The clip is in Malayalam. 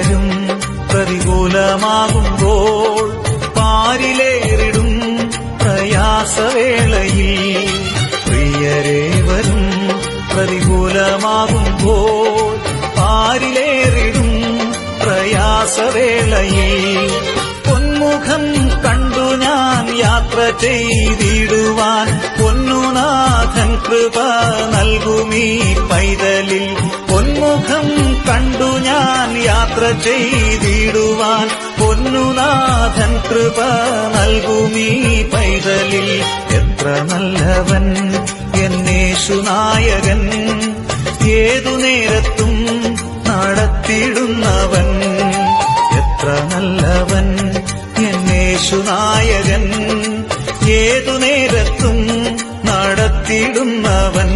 വരും പ്രതികൂലമാകുമ്പോൾ പാരിലേറിടും പ്രയാസവേളയിൽ പ്രിയരേ വരും പ്രതികൂലമാകുമ്പോൾ പാരിലേറിടും പ്രയാസവേളയിൽ പൊന്മുഖം കണ്ടു ഞാൻ യാത്ര ചെയ്തിടുവാൻ പൊന്നുനാഥൻ കൃപ നൽകുമീ പൈതലിൽ പൊന്മുഖം കണ്ടു ഞാൻ യാത്ര ചെയ്തിടുവാൻ പൊന്നുനാഥൻ കൃപ നൽകുമീ പൈതലിൽ എത്ര നല്ലവൻ എന്നേശുനായകൻ ഏതു നേരത്തും നടത്തിടുന്നവൻ എത്ര നല്ലവൻ എന്നേശുനായകൻ ഏതു നേരത്തും നടത്തിടുന്നവൻ